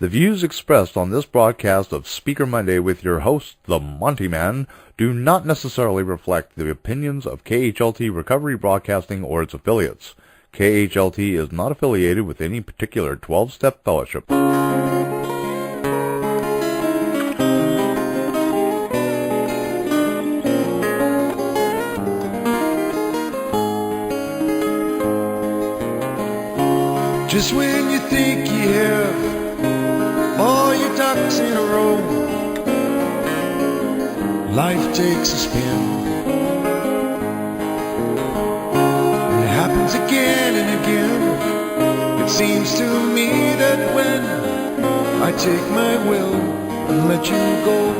The views expressed on this broadcast of Speaker Monday with your host, the Monty Man, do not necessarily reflect the opinions of KHLT Recovery Broadcasting or its affiliates. KHLT is not affiliated with any particular 12-step fellowship. Just when you think you have all your ducks in a row, life takes a spin. And it happens again and again. It seems to me that when I take my will and let you go,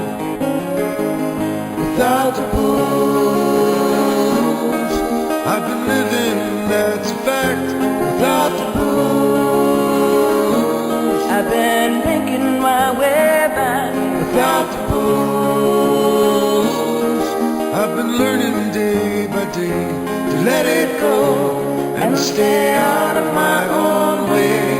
without the blues, I've been living, that's a fact. Without the blues, I've been making my way back. without the blues, I've been learning day by day to let it go and stay out of my own way.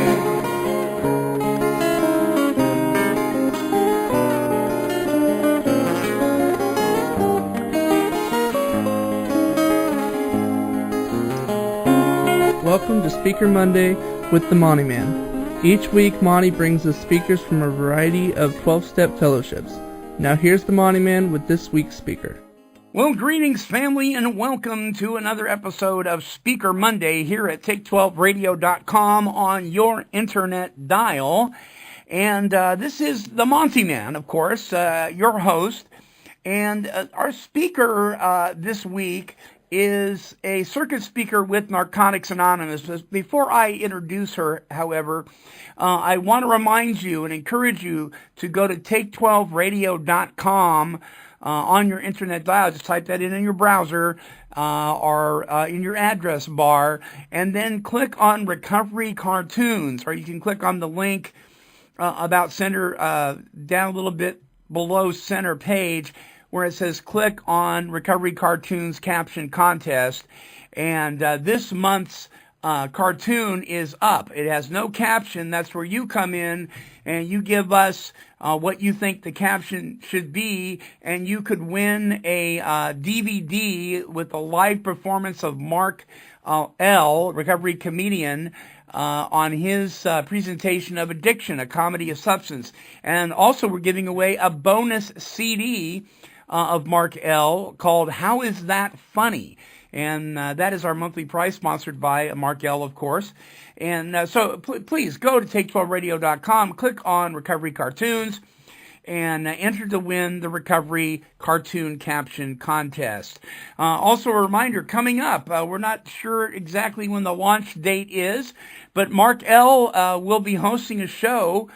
Welcome to Speaker Monday with the Monty Man. Each week, Monty brings us speakers from a variety of 12-step fellowships. Now here's the Monty Man with this week's speaker. Well, greetings, family, and welcome to another episode of Speaker Monday here at Take12Radio.com on your internet dial. And this is the Monty Man, of course, your host. And our speaker this week is a circuit speaker with Narcotics Anonymous. Before I introduce her, however, I want to remind you and encourage you to go to Take12Radio.com on your internet dial. Just type that in your browser or in your address bar, and then click on Recovery Cartoons, or you can click on the link about center down a little bit below center page, where it says click on Recovery Cartoons Caption Contest. And this month's cartoon is up. It has no caption. That's where you come in and you give us what you think the caption should be, and you could win a DVD with a live performance of Mark L., recovery comedian, on his presentation of Addiction, a comedy of substance. And also we're giving away a bonus CD of Mark L. called How Is That Funny? And that is our monthly prize, sponsored by Mark L., of course. And so please go to Take12Radio.com, click on Recovery Cartoons, and enter to win the Recovery Cartoon Caption Contest. Also a reminder, coming up, we're not sure exactly when the launch date is, but Mark L. Will be hosting a show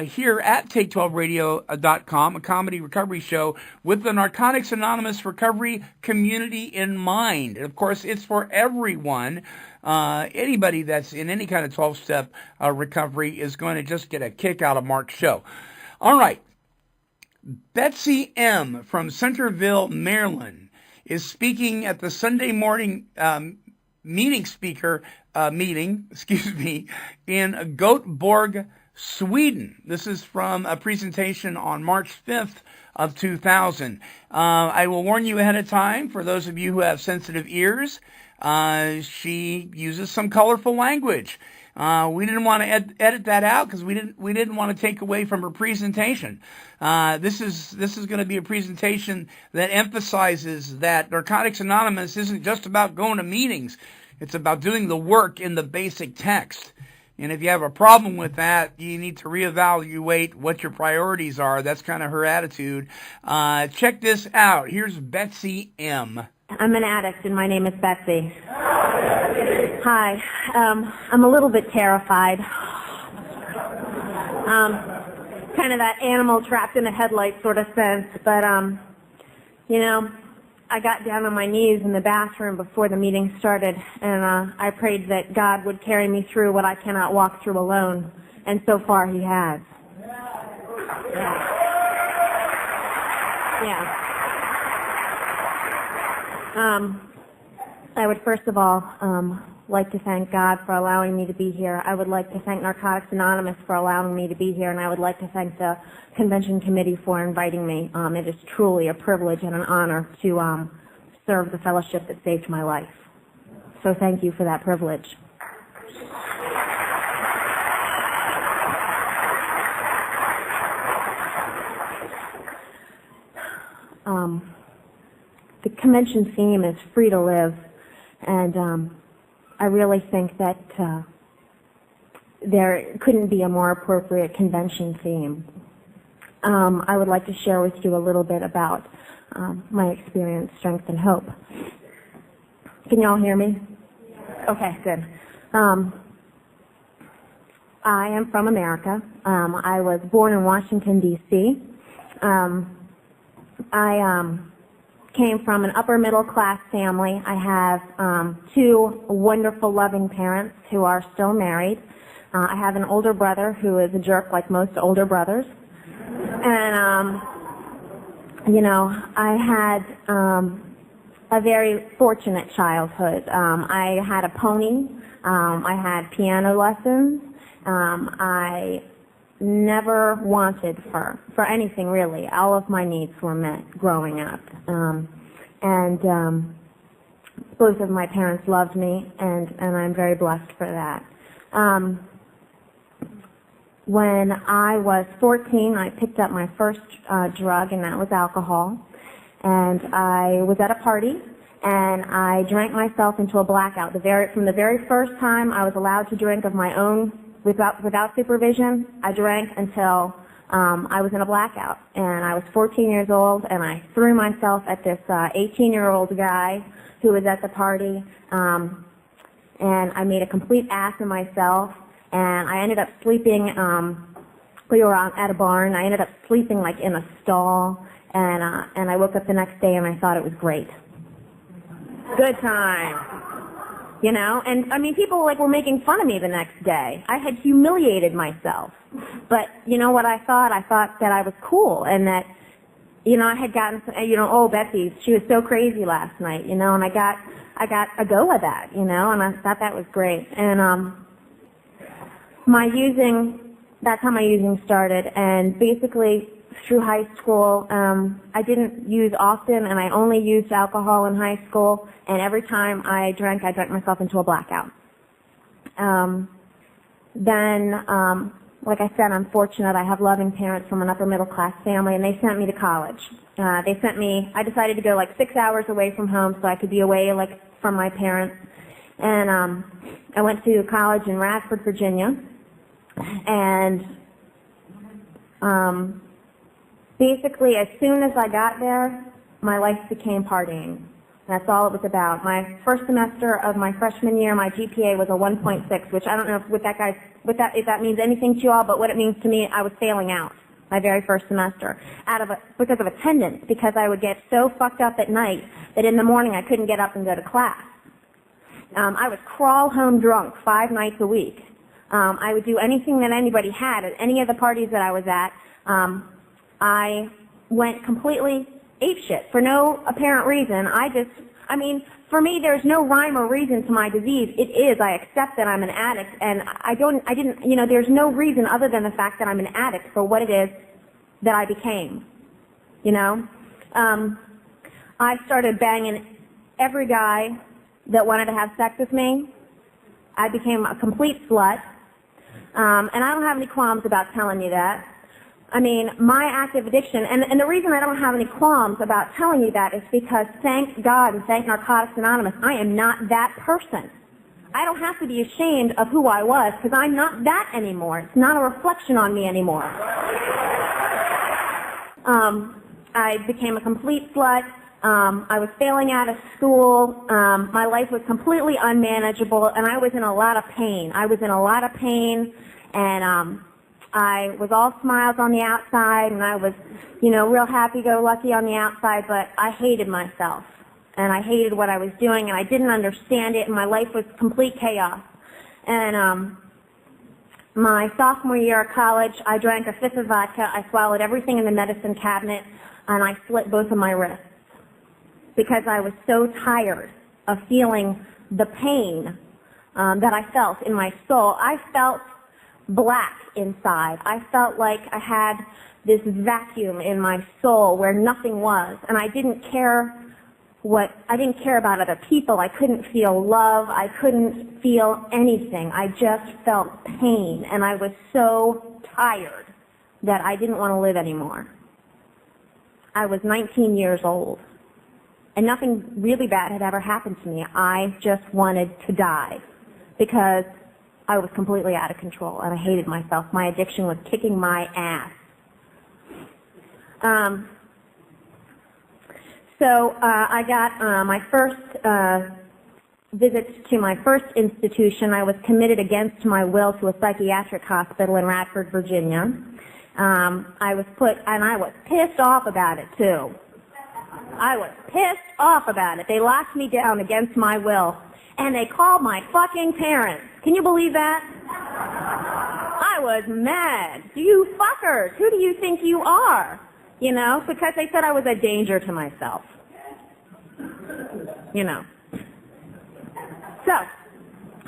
here at Take12Radio.com, a comedy recovery show with the Narcotics Anonymous recovery community in mind. And of course, it's for everyone. Anybody that's in any kind of 12-step recovery is going to just get a kick out of Mark's show. All right. Betsy M. from Centreville, Maryland, is speaking at the Sunday morning meeting in Goteborg, Sweden. This is from a presentation on March 5th of 2000. I will warn you ahead of time, for those of you who have sensitive ears, she uses some colorful language. We didn't want to edit that out because we didn't want to take away from her presentation. This is going to be a presentation that emphasizes that Narcotics Anonymous isn't just about going to meetings. It's about doing the work in the basic text. And if you have a problem with that, you need to reevaluate what your priorities are. That's kind of her attitude. Check this out. Here's Betsy M. I'm an addict, and my name is Betsy. Hi. I'm a little bit terrified. Kind of that animal trapped in a headlight sort of sense, but, I got down on my knees in the bathroom before the meeting started, and I prayed that God would carry me through what I cannot walk through alone, and so far He has. Yeah. I would first of all like to thank God for allowing me to be here. I would like to thank Narcotics Anonymous for allowing me to be here, and I would like to thank the convention committee for inviting me. It is truly a privilege and an honor to serve the fellowship that saved my life. So thank you for that privilege. The convention theme is free to live, and I really think that there couldn't be a more appropriate convention theme. I would like to share with you a little bit about my experience, strength, and hope. Can you all hear me? Okay, good. I am from America. I was born in Washington, D.C. I came from an upper middle class family. I have two wonderful, loving parents who are still married. I have an older brother who is a jerk like most older brothers. And, you know, I had a very fortunate childhood. I had a pony. I had piano lessons. I never wanted for anything really. All of my needs were met growing up. Both of my parents loved me, and I'm very blessed for that. When I was 14, I picked up my first drug, and that was alcohol. And I was at a party, and I drank myself into a blackout. From the very first time I was allowed to drink of my own without supervision, I drank until I was in a blackout. And I was 14 years old, and I threw myself at this 18-year-old guy who was at the party, and I made a complete ass of myself. And I ended up sleeping, we were at a barn, I ended up sleeping like in a stall, and I woke up the next day and I thought it was great. Good time. You know, and I mean, people like were making fun of me the next day. I had humiliated myself. But you know what I thought? I thought that I was cool, and that, you know, I had gotten, you know, oh, Betsy, she was so crazy last night, you know, and I got a go of that, you know, and I thought that was great. And, that's how my using started, and basically through high school, I didn't use often, and I only used alcohol in high school, and every time I drank myself into a blackout. Like I said, I'm fortunate. I have loving parents from an upper middle class family, and they sent me to college. I decided to go like 6 hours away from home so I could be away like from my parents, and I went to college in Radford, Virginia. And basically, as soon as I got there, my life became partying. That's all it was about. My first semester of my freshman year, my GPA was a 1.6, which I don't know if that means anything to you all, but what it means to me, I was failing out my very first semester because of attendance, because I would get so fucked up at night that in the morning I couldn't get up and go to class. I would crawl home drunk 5 nights a week. I would do anything that anybody had at any of the parties that I was at. I went completely apeshit for no apparent reason. For me, there's no rhyme or reason to my disease. It is. I accept that I'm an addict, and there's no reason other than the fact that I'm an addict for what it is that I became. You know? I started banging every guy that wanted to have sex with me. I became a complete slut. And I don't have any qualms about telling you that. I mean, my active addiction, and the reason I don't have any qualms about telling you that is because, thank God and thank Narcotics Anonymous, I am not that person. I don't have to be ashamed of who I was, because I'm not that anymore. It's not a reflection on me anymore. I became a complete slut. I was failing out of school. My life was completely unmanageable, and I was in a lot of pain. And I was all smiles on the outside, and I was, real happy-go-lucky on the outside, but I hated myself, and I hated what I was doing, and I didn't understand it, and my life was complete chaos. And my sophomore year of college, I drank a fifth of vodka, I swallowed everything in the medicine cabinet, and I slit both of my wrists, because I was so tired of feeling the pain that I felt in my soul. I felt black inside. I felt like I had this vacuum in my soul where nothing was, and I didn't care about other people. I couldn't feel love. I couldn't feel anything. I just felt pain, and I was so tired that I didn't want to live anymore. I was 19 years old, and nothing really bad had ever happened to me. I just wanted to die because I was completely out of control, and I hated myself. My addiction was kicking my ass. So I got my first visit to my first institution. I was committed against my will to a psychiatric hospital in Radford, Virginia. I was pissed off about it too. I was pissed off about it. They locked me down against my will, and they called my fucking parents. Can you believe that? I was mad. You fuckers, who do you think you are? You know, because they said I was a danger to myself. You know. So,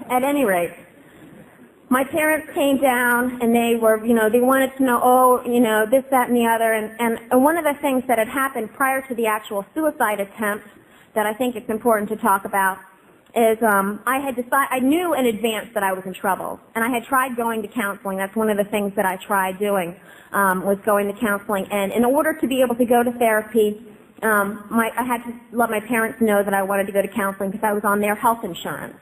at any rate, my parents came down and they were, they wanted to know, this, that, and the other. And one of the things that had happened prior to the actual suicide attempt that I think it's important to talk about is I knew in advance that I was in trouble. And I had tried going to counseling. That's one of the things that I tried doing, was going to counseling. And in order to be able to go to therapy, I had to let my parents know that I wanted to go to counseling because I was on their health insurance.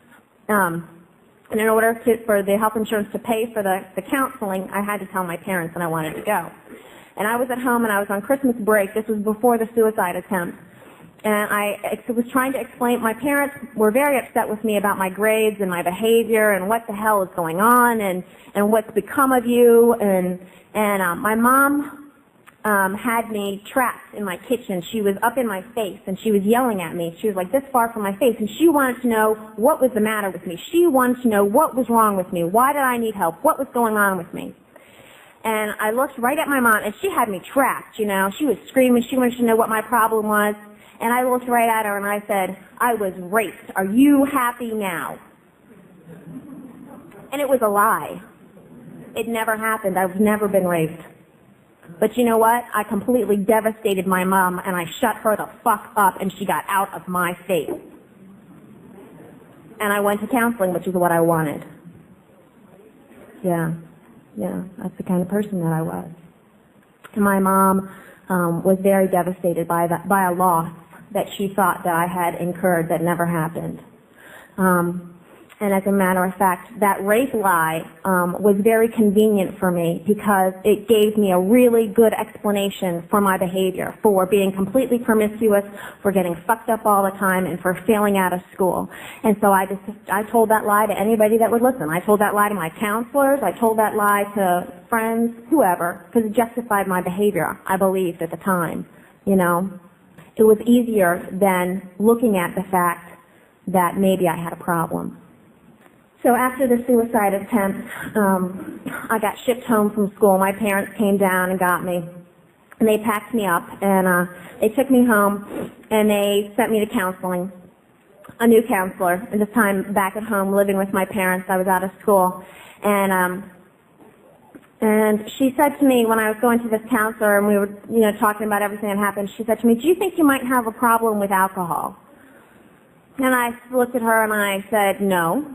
And in order for the health insurance to pay for the counseling, I had to tell my parents that I wanted to go. And I was at home and I was on Christmas break. This was before the suicide attempt. And I was trying to explain, my parents were very upset with me about my grades and my behavior and what the hell is going on and what's become of you. And my mom had me trapped in my kitchen. She was up in my face and she was yelling at me. She was like this far from my face, and she wanted to know what was the matter with me. She wanted to know what was wrong with me. Why did I need help? What was going on with me? And I looked right at my mom, and she had me trapped, She was screaming. She wanted to know what my problem was. And I looked right at her and I said, I was raped. Are you happy now? And it was a lie. It never happened. I've never been raped. But you know what? I completely devastated my mom, and I shut her the fuck up, and she got out of my face. And I went to counseling, which is what I wanted. Yeah, that's the kind of person that I was. And my mom was very devastated by a loss that she thought that I had incurred that never happened. And as a matter of fact, that rape lie was very convenient for me because it gave me a really good explanation for my behavior, for being completely promiscuous, for getting fucked up all the time, and for failing out of school. And so I told that lie to anybody that would listen. I told that lie to my counselors. I told that lie to friends, whoever, because it justified my behavior, I believed at the time. It was easier than looking at the fact that maybe I had a problem. So after the suicide attempt, I got shipped home from school. My parents came down and got me, and they packed me up, and they took me home, and they sent me to counseling, a new counselor, and this time back at home living with my parents. I was out of school, and she said to me when I was going to this counselor, and we were talking about everything that happened, she said to me, do you think you might have a problem with alcohol? And I looked at her and I said, no.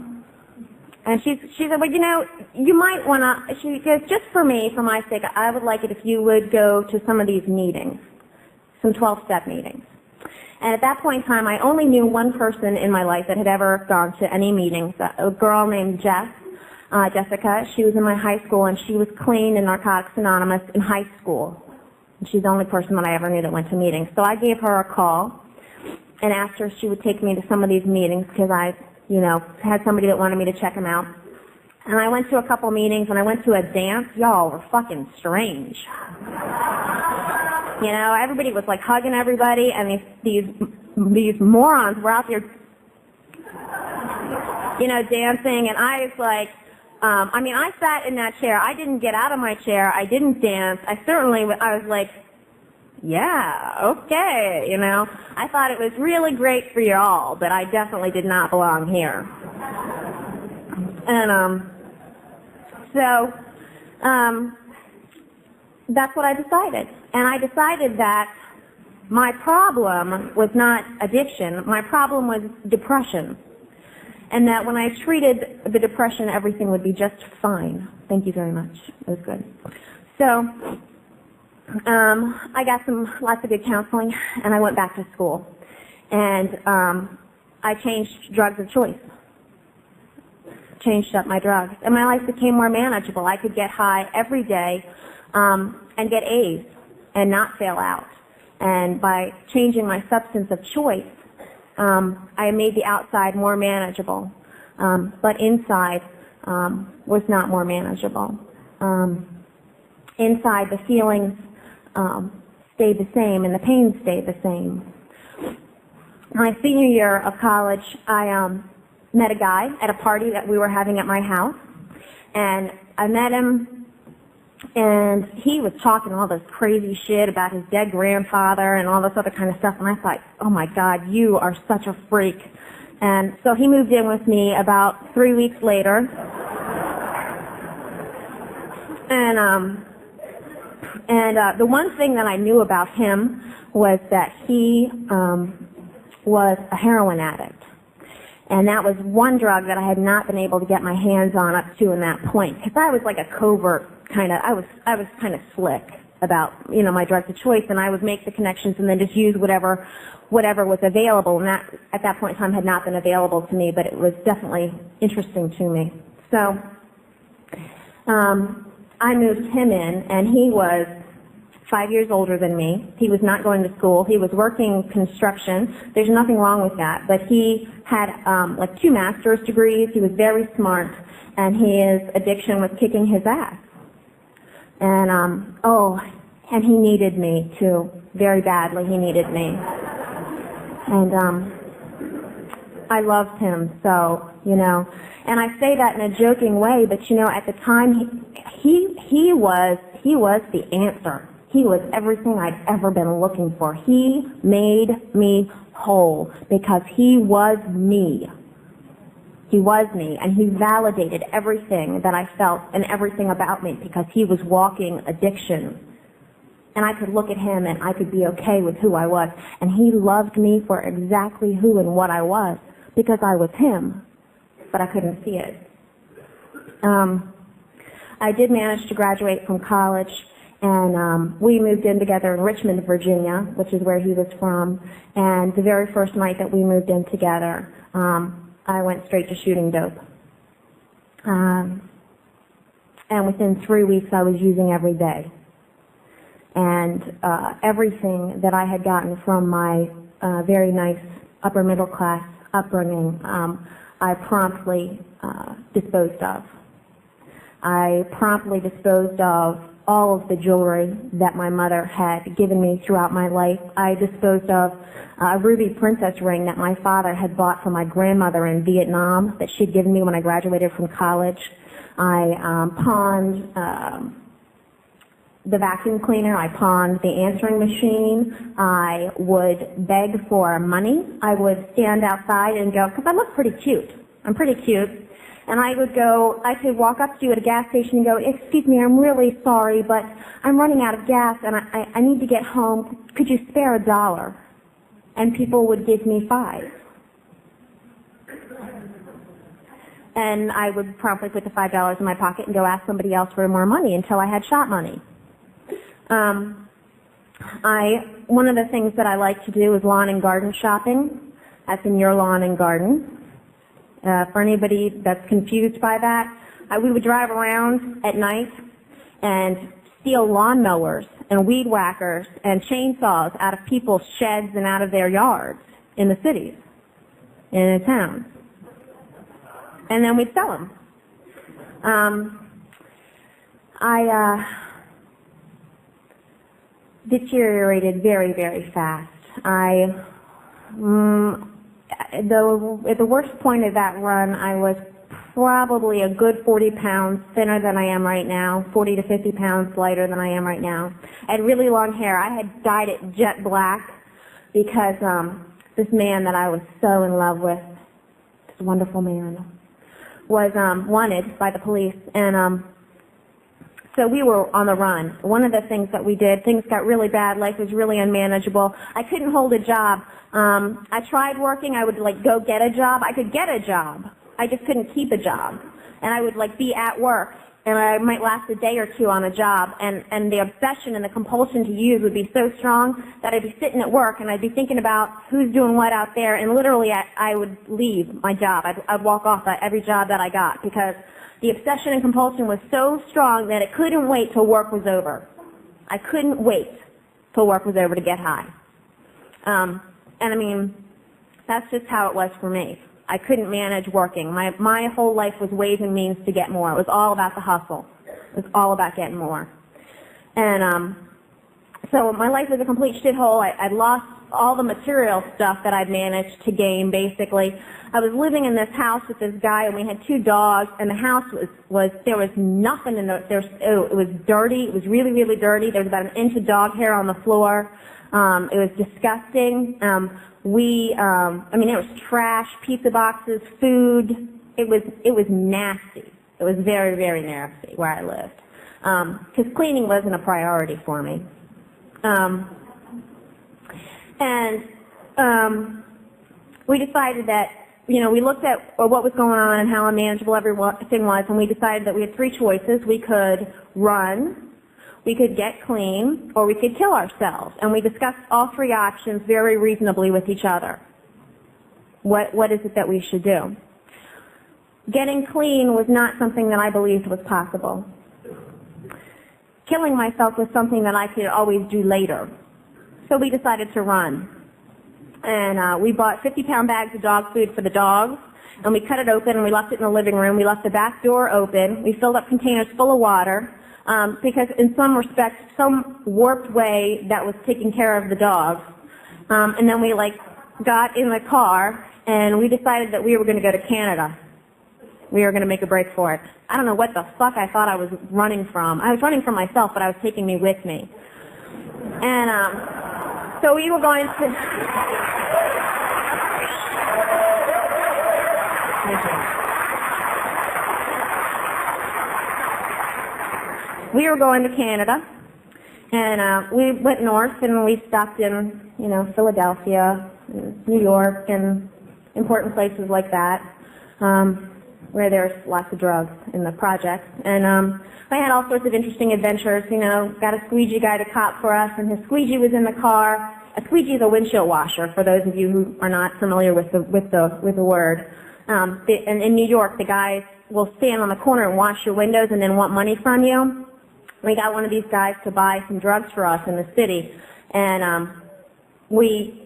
And she said, well, you might want to, she goes, just for me, for my sake, I would like it if you would go to some of these meetings, some 12-step meetings. And at that point in time, I only knew one person in my life that had ever gone to any meetings, a girl named Jessica. She was in my high school, and she was clean in Narcotics Anonymous in high school. And she's the only person that I ever knew that went to meetings. So I gave her a call and asked her if she would take me to some of these meetings because I had somebody that wanted me to check them out. And I went to a couple meetings, and I went to a dance. Y'all were fucking strange. Everybody was like hugging everybody, and these morons were out there, dancing, and I was like, I sat in that chair. I didn't get out of my chair. I didn't dance. I was like, yeah, okay, I thought it was really great for you all, but I definitely did not belong here. And that's what I decided. And I decided that my problem was not addiction. My problem was depression. And that when I treated the depression, everything would be just fine. Thank you very much. It was good. So I got lots of good counseling, and I went back to school. And I changed drugs of choice. Changed up my drugs. And my life became more manageable. I could get high every day and get A's and not fail out. And by changing my substance of choice, I made the outside more manageable, but inside was not more manageable. Inside, the feelings stayed the same, and the pain stayed the same. My senior year of college, I met a guy at a party that we were having at my house, and I met him. And he was talking all this crazy shit about his dead grandfather and all this other kind of stuff. And I thought, oh my God, you are such a freak. And so he moved in with me about 3 weeks later. And the one thing that I knew about him was that he was a heroin addict. And that was one drug that I had not been able to get my hands on up to in that point. Because I was like a covert kind of, I was kind of slick about, my drugs of choice, and I would make the connections and then just use whatever was available. And that, at that point in time, had not been available to me, but it was definitely interesting to me. So, I moved him in, and he was 5 years older than me. He was not going to school. He was working construction. There's nothing wrong with that. But he had like 2 master's degrees. He was very smart, and his addiction was kicking his ass. And and he needed me too, very badly. He needed me, and I loved him so, And I say that in a joking way, but at the time he was the answer. He was everything I'd ever been looking for. He made me whole because he was me. He was me, and he validated everything that I felt and everything about me because he was walking addiction. And I could look at him and I could be okay with who I was. And he loved me for exactly who and what I was because I was him, but I couldn't see it. I did manage to graduate from college, and we moved in together in Richmond, Virginia, which is where he was from. And the very first night that we moved in together, I went straight to shooting dope. And within 3 weeks, I was using every day. And everything that I had gotten from my very nice upper middle class upbringing, I promptly disposed of. I promptly disposed of all of the jewelry that my mother had given me throughout my life. I disposed of a ruby princess ring that my father had bought for my grandmother in Vietnam that she'd given me when I graduated from college. I pawned the vacuum cleaner. I pawned the answering machine. I would beg for money. I would stand outside and go, because I look pretty cute. I'm pretty cute. And I could walk up to you at a gas station and go, excuse me, I'm really sorry, but I'm running out of gas and I need to get home. Could you spare $1? And people would give me 5. And I would promptly put the $5 in my pocket and go ask somebody else for more money until I had shot money. One of the things that I like to do is lawn and garden shopping. That's in your lawn and garden. For anybody that's confused by that, we would drive around at night and steal lawnmowers and weed whackers and chainsaws out of people's sheds and out of their yards in the cities, in the towns. And then we'd sell them. I deteriorated very, very fast. At the worst point of that run, I was probably a good 40 pounds thinner than I am right now, 40 to 50 pounds lighter than I am right now. I had really long hair. I had dyed it jet black because this man that I was so in love with, this wonderful man, was wanted by the police, and so we were on the run. One of the things that we did, things got really bad, life was really unmanageable. I couldn't hold a job. I tried working, I would like go get a job. I could get a job. I just couldn't keep a job. And I would like be at work, and I might last a day or two on a job, and the obsession and the compulsion to use would be so strong that I'd be sitting at work and I'd be thinking about who's doing what out there, and literally I would leave my job. I'd walk off at every job that I got because the obsession and compulsion was so strong that it couldn't wait till work was over. I couldn't wait till work was over to get high. And I mean, that's just how it was for me. I couldn't manage working. My whole life was ways and means to get more. It was all about the hustle. It was all about getting more. And so my life was a complete shithole. I'd lost all the material stuff that I'd managed to gain, basically. I was living in this house with this guy, and we had 2 dogs, and the house was there was nothing in the, it was dirty. It was really, really dirty. There was about an inch of dog hair on the floor. It was disgusting. I mean, there was trash, pizza boxes, food. It was nasty. It was very, very nasty where I lived. Because cleaning wasn't a priority for me. We decided that, you know, we looked at what was going on and how unmanageable everything was, and we decided that we had 3 choices. We could run, we could get clean, or we could kill ourselves. And we discussed all 3 options very reasonably with each other. What is it that we should do? Getting clean was not something that I believed was possible. Killing myself was something that I could always do later. So we decided to run. And we bought 50-pound bags of dog food for the dogs, and we cut it open and we left it in the living room. We left the back door open. We filled up containers full of water because in some respects, some warped way that was taking care of the dogs. And then we got in the car and we decided that we were going to go to Canada. We were going to make a break for it. I don't know what the fuck I thought I was running from. I was running from myself, but I was taking me with me. And so we were going to... We were going to Canada, and we went north, and we stopped in, you know, Philadelphia, New York, and important places like that, where there's lots of drugs in the projects. And I had all sorts of interesting adventures. You know, got a squeegee guy to cop for us, and his squeegee was in the car. A squeegee is a windshield washer, for those of you who are not familiar with the word. And in New York, the guys will stand on the corner and wash your windows and then want money from you. We got one of these guys to buy some drugs for us in the city, and we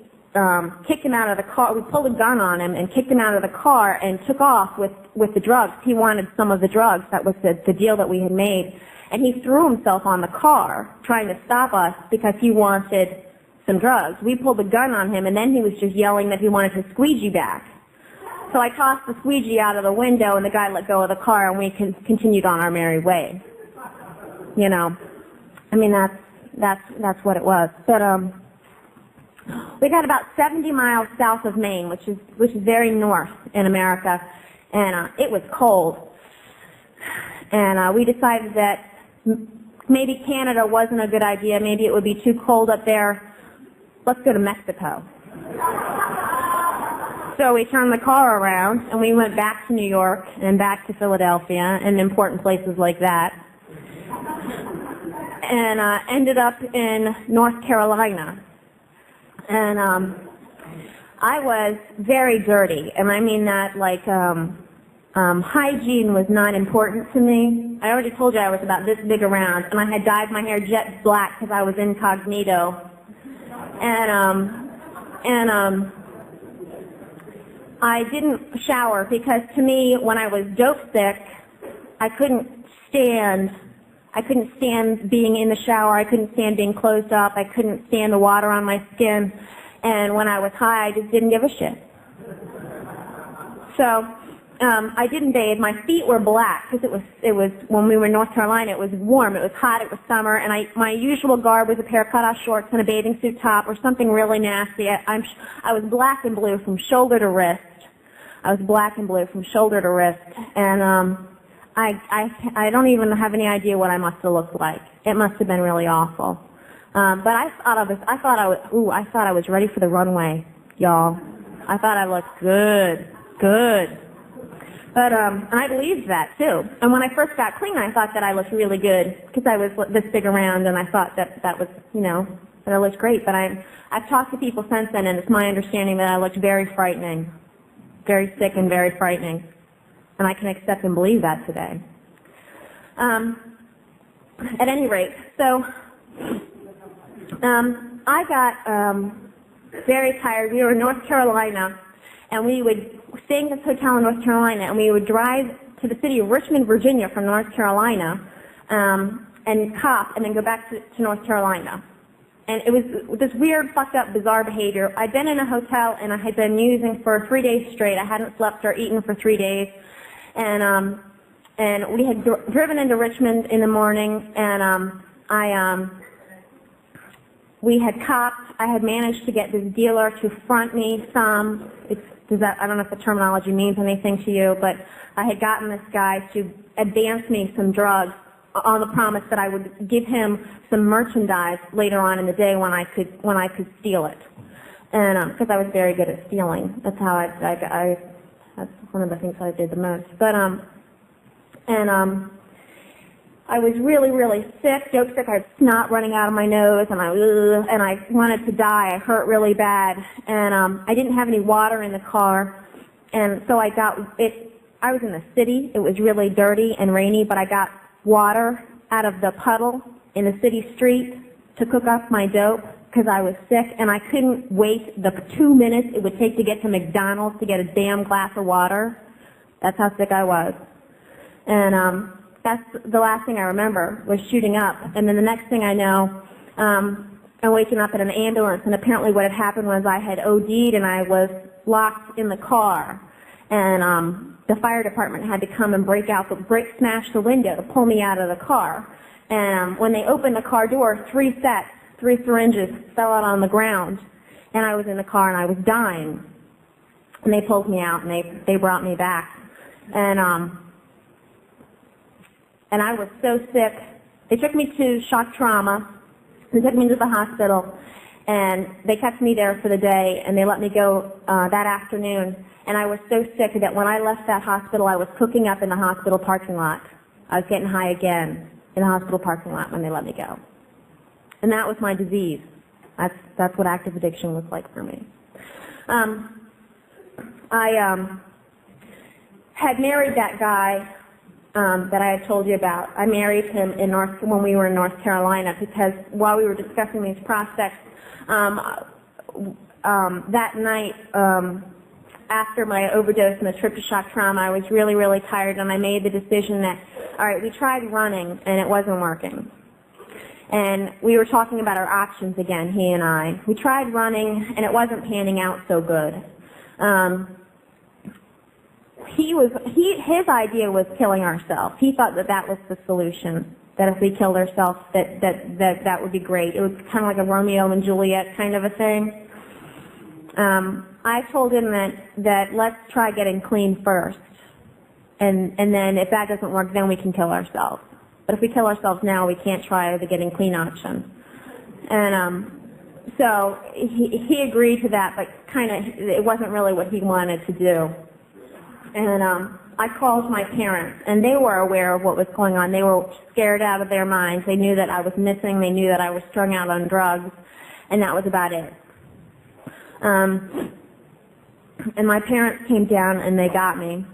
kicked him out of the car. We pulled a gun on him and kicked him out of the car and took off with the drugs. He wanted some of the drugs. That was the deal that we had made. And he threw himself on the car trying to stop us because he wanted some drugs. We pulled a gun on him, and then he was just yelling that he wanted his squeegee back. So I tossed the squeegee out of the window, and the guy let go of the car, and we continued on our merry way. You know, I mean, that's what it was. But we got about 70 miles south of Maine, which is very north in America, and it was cold. And we decided that maybe Canada wasn't a good idea. Maybe it would be too cold up there. Let's go to Mexico. So we turned the car around, and we went back to New York and back to Philadelphia and important places like that. And ended up in North Carolina. And I was very dirty, and I mean that like hygiene was not important to me. I already told you I was about this big around, and I had dyed my hair jet black because I was incognito. And I didn't shower because to me, when I was dope sick, I couldn't stand being in the shower. I couldn't stand being closed up. I couldn't stand the water on my skin. And when I was high, I just didn't give a shit. So I didn't bathe. My feet were black because it was when we were in North Carolina. It was warm. It was hot. It was summer. And my usual garb was a pair of cut-off shorts and a bathing suit top or something really nasty. I was black and blue from shoulder to wrist. I was black and blue from shoulder to wrist, and I don't even have any idea what I must have looked like. It must have been really awful. But I thought I was ready for the runway, y'all. I thought I looked good. But I believed that too. And when I first got clean, I thought that I looked really good because I was this big around, and I thought that was, that I looked great. But I've talked to people since then, and it's my understanding that I looked very frightening, very sick and very frightening. And I can accept and believe that today. At any rate, so I got very tired. We were in North Carolina, and we would stay in this hotel in North Carolina, and we would drive to the city of Richmond, Virginia from North Carolina, and cop, and then go back to North Carolina. And it was this weird, fucked up, bizarre behavior. I'd been in a hotel, and I had been using for 3 days straight. I hadn't slept or eaten for 3 days. And we had driven into Richmond in the morning, and we had copped. I had managed to get this dealer to front me some. I don't know if the terminology means anything to you, but I had gotten this guy to advance me some drugs on the promise that I would give him some merchandise later on in the day when I could steal it, and because I was very good at stealing. That's how that's one of the things I did the most. But I was really, really sick, dope sick. I had snot running out of my nose, and I wanted to die. I hurt really bad, and I didn't have any water in the car, and so I was in the city. It was really dirty and rainy, but I got water out of the puddle in the city street to cook up my dope because I was sick, and I couldn't wait the 2 minutes it would take to get to McDonald's to get a damn glass of water. That's how sick I was. And that's the last thing I remember was shooting up. And then the next thing I know, I'm waking up in an ambulance, and apparently what had happened was I had OD'd and I was locked in the car. And the fire department had to come and smash the window to pull me out of the car. And when they opened the car door, 3 syringes fell out on the ground, and I was in the car and I was dying. And they pulled me out and they brought me back. And I was so sick. They took me to shock trauma. They took me to the hospital, and they kept me there for the day, and they let me go that afternoon. And I was so sick that when I left that hospital, I was cooking up in the hospital parking lot. I was getting high again in the hospital parking lot when they let me go. And that was my disease. That's what active addiction was like for me. I had married that guy that I had told you about. I married him when we were in North Carolina because while we were discussing these prospects, that night after my overdose and the trip to shock trauma, I was really, really tired, and I made the decision that, all right, we tried running, and it wasn't working. And we were talking about our options again, he and I. We tried running, and it wasn't panning out so good. His idea was killing ourselves. He thought that was the solution, that if we killed ourselves, that would be great. It was kind of like a Romeo and Juliet kind of a thing. I told him that let's try getting clean first, and then if that doesn't work, then we can kill ourselves. But if we kill ourselves now, we can't try the getting clean option. And so he agreed to that, but it wasn't really what he wanted to do. And I called my parents, and they were aware of what was going on. They were scared out of their minds. They knew that I was missing. They knew that I was strung out on drugs, and that was about it. And my parents came down, and they got me.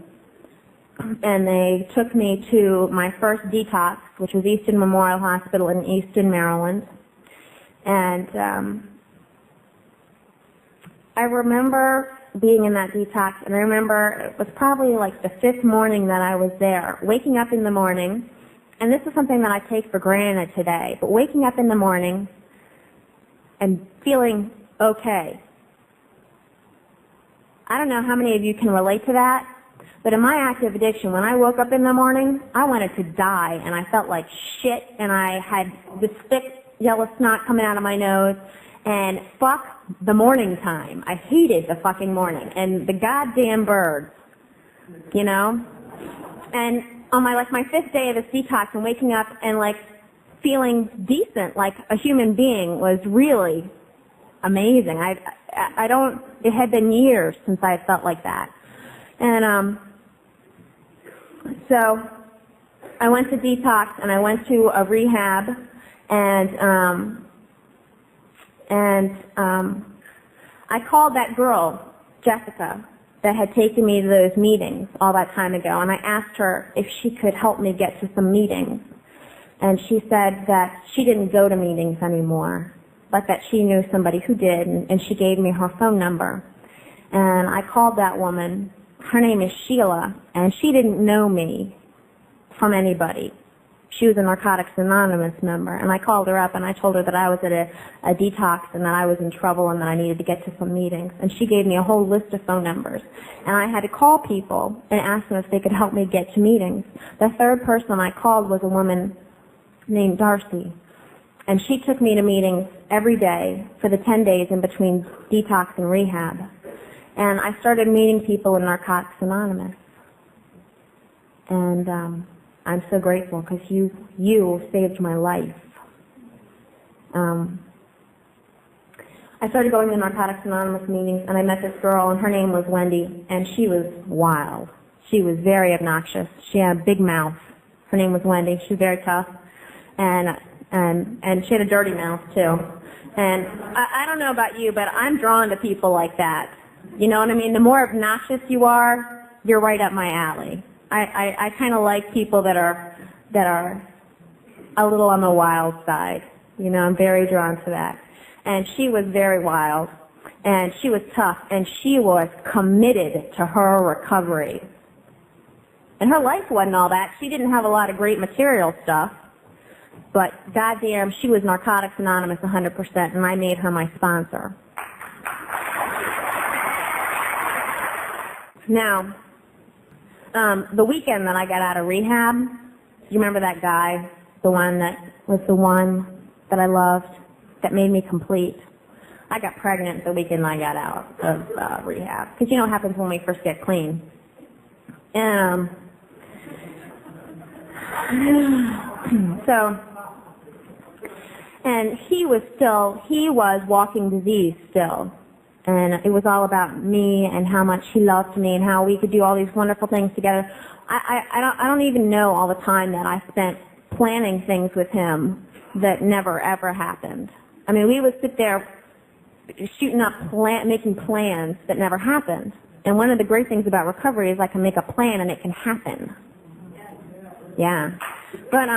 And they took me to my first detox, which was Easton Memorial Hospital in Easton, Maryland. And I remember being in that detox, and I remember it was probably like the 5th morning that I was there, waking up in the morning, and this is something that I take for granted today, but waking up in the morning and feeling okay. I don't know how many of you can relate to that, but in my active addiction, when I woke up in the morning, I wanted to die, and I felt like shit, and I had this thick yellow snot coming out of my nose, and fuck the morning time. I hated the fucking morning, and the goddamn birds you know? And on my 5th day of this detox and waking up and feeling decent like a human being was really amazing. It had been years since I had felt like that. And so I went to detox and I went to a rehab and I called that girl, Jessica, that had taken me to those meetings all that time ago, and I asked her if she could help me get to some meetings. And she said that she didn't go to meetings anymore, but that she knew somebody who did, and she gave me her phone number. And I called that woman. Her name is Sheila, and she didn't know me from anybody. She was a Narcotics Anonymous member, and I called her up and I told her that I was at a detox and that I was in trouble and that I needed to get to some meetings. And she gave me a whole list of phone numbers. And I had to call people and ask them if they could help me get to meetings. The third person I called was a woman named Darcy. And she took me to meetings every day for the 10 days in between detox and rehab. And I started meeting people in Narcotics Anonymous. And I'm so grateful because you saved my life. I started going to Narcotics Anonymous meetings, and I met this girl, and her name was Wendy, and she was wild. She was very obnoxious. She had a big mouth. Her name was Wendy. She was very tough, and she had a dirty mouth too. And I don't know about you, but I'm drawn to people like that. You know what I mean? The more obnoxious you are, you're right up my alley. I kind of like people that are a little on the wild side. You know, I'm very drawn to that. And she was very wild, and she was tough, and she was committed to her recovery. And her life wasn't all that. She didn't have a lot of great material stuff, but goddamn, she was Narcotics Anonymous 100%, and I made her my sponsor. Now, the weekend that I got out of rehab, you remember that guy, the one that was the one that I loved, that made me complete? I got pregnant the weekend I got out of rehab. Because you know what happens when we first get clean. And he was walking disease still. And it was all about me and how much he loved me and how we could do all these wonderful things together. I don't even know all the time that I spent planning things with him that never ever happened. I mean, we would sit there shooting up, making plans that never happened. And one of the great things about recovery is I can make a plan and it can happen. Yeah. But,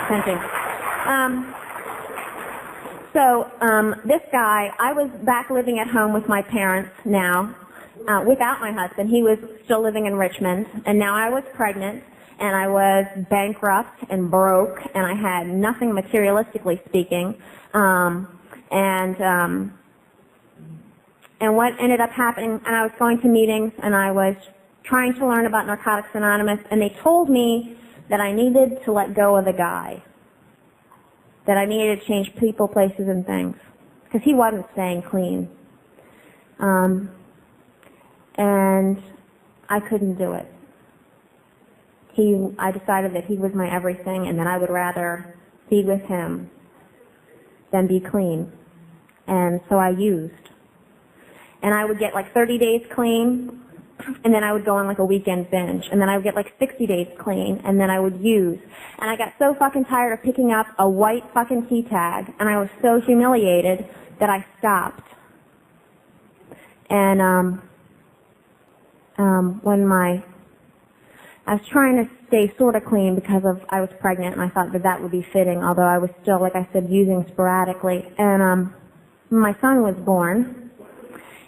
thank you. So this guy, I was back living at home with my parents now, without my husband. He was still living in Richmond, and now I was pregnant, and I was bankrupt and broke, and I had nothing materialistically speaking. And what ended up happening, and I was going to meetings, and I was trying to learn about Narcotics Anonymous, and they told me that I needed to let go of the guy. That I needed to change people, places, and things. Because he wasn't staying clean. And I couldn't do it. I decided that he was my everything and that I would rather be with him than be clean. And so I used. And I would get 30 days clean, and then I would go on a weekend binge, and then I would get 60 days clean, and then I would use. And I got so fucking tired of picking up a white fucking key tag, and I was so humiliated that I stopped. And I was trying to stay sort of clean because I was pregnant, and I thought that would be fitting, although I was still, like I said, using sporadically. And my son was born.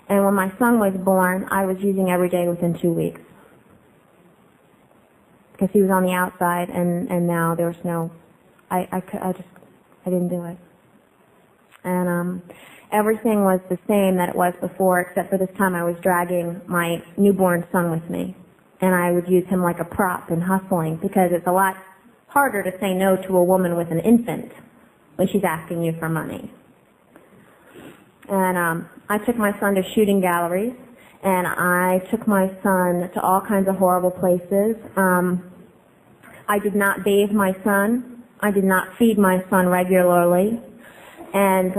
And when my son was born, I was using every day within 2 weeks. Because he was on the outside, and now there was no, I didn't do it. And everything was the same that it was before, except for this time I was dragging my newborn son with me. And I would use him like a prop in hustling, because it's a lot harder to say no to a woman with an infant when she's asking you for money. And I took my son to shooting galleries, and I took my son to all kinds of horrible places. I did not bathe my son. I did not feed my son regularly. And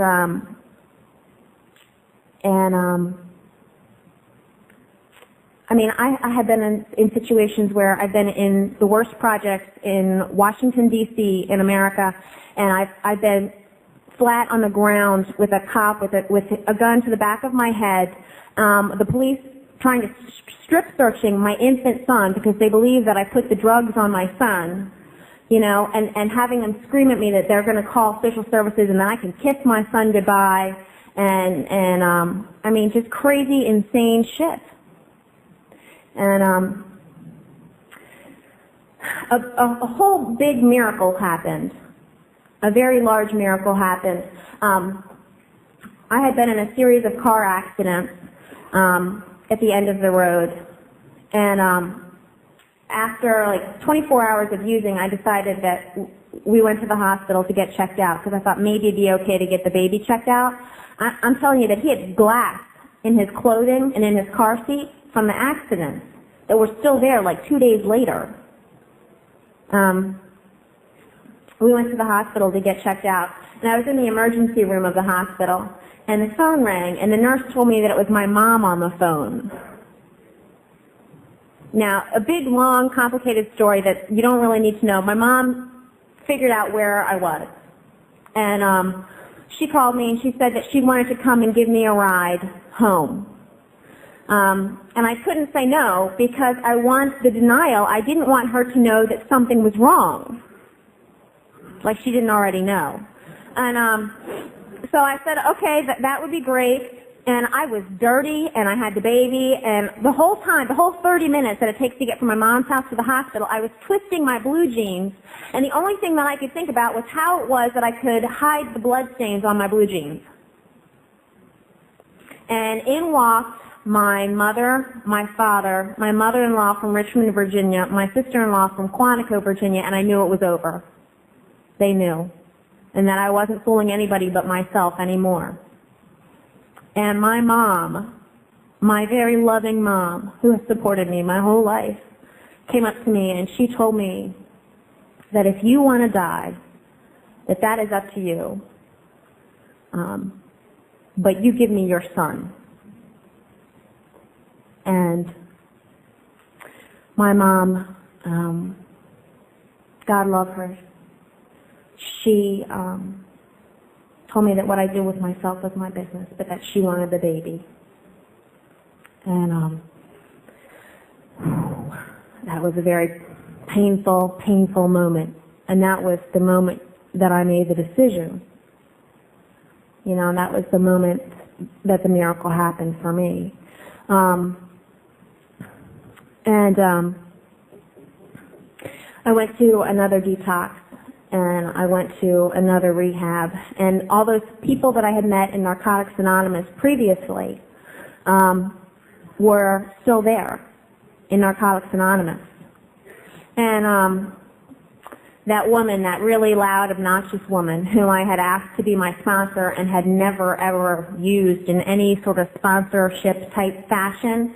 I mean, I have been in situations where I've been in the worst projects in Washington, D.C. in America, and I've been flat on the ground with a cop with a gun to the back of my head, the police trying to strip searching my infant son because they believe that I put the drugs on my son, you know, and having them scream at me that they're going to call social services and then I can kiss my son goodbye, and I mean, just crazy, insane shit. And a whole big miracle happened. A very large miracle happened. I had been in a series of car accidents at the end of the road, and after like 24 hours of using, I decided that we went to the hospital to get checked out because I thought maybe it'd be okay to get the baby checked out. I'm telling you that he had glass in his clothing and in his car seat from the accident that were still there like 2 days later. We went to the hospital to get checked out, and I was in the emergency room of the hospital, and the phone rang, and the nurse told me that it was my mom on the phone. Now, a big, long, complicated story that you don't really need to know. My mom figured out where I was, and she called me, and she said that she wanted to come and give me a ride home. And I couldn't say no because I want the denial. I didn't want her to know that something was wrong, like she didn't already know. And so I said, okay, that would be great. And I was dirty, and I had the baby, and the whole time, the whole 30 minutes that it takes to get from my mom's house to the hospital, I was twisting my blue jeans, and the only thing that I could think about was how it was that I could hide the blood stains on my blue jeans. And in walked my mother, my father, my mother-in-law from Richmond, Virginia, my sister-in-law from Quantico, Virginia, and I knew it was over. They knew. And that I wasn't fooling anybody but myself anymore. And my mom, my very loving mom, who has supported me my whole life, came up to me and she told me that if you want to die, that is up to you. But you give me your son. And my mom, God love her, she told me that what I do with myself was my business, but that she wanted the baby. And that was a very painful, painful moment. And that was the moment that I made the decision. You know, and that was the moment that the miracle happened for me. I went to another detox, and I went to another rehab, and all those people that I had met in Narcotics Anonymous previously were still there in Narcotics Anonymous. And that woman, that really loud, obnoxious woman whom I had asked to be my sponsor and had never, ever used in any sort of sponsorship type fashion,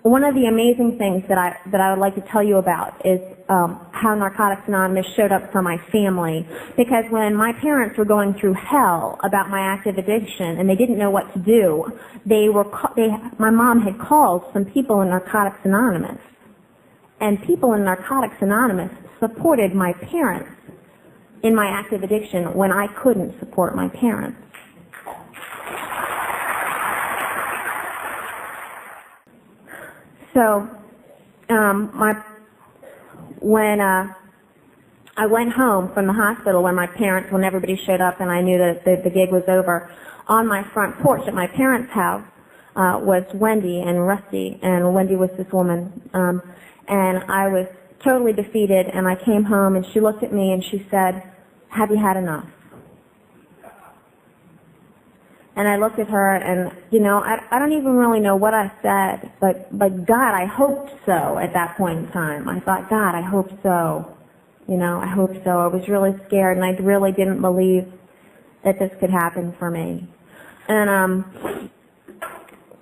one of the amazing things that I would like to tell you about is how Narcotics Anonymous showed up for my family. Because when my parents were going through hell about my active addiction and they didn't know what to do, my mom had called some people in Narcotics Anonymous. And people in Narcotics Anonymous supported my parents in my active addiction when I couldn't support my parents. So, when I went home from the hospital when everybody showed up and I knew that the gig was over, on my front porch at my parents' house was Wendy and Rusty, and Wendy was this woman, and I was totally defeated, and I came home and she looked at me and she said, "Have you had enough?" And I looked at her, and, you know, I don't even really know what I said, but God, I hoped so at that point in time. I thought, God, I hope so. You know, I hope so. I was really scared, and I really didn't believe that this could happen for me. And,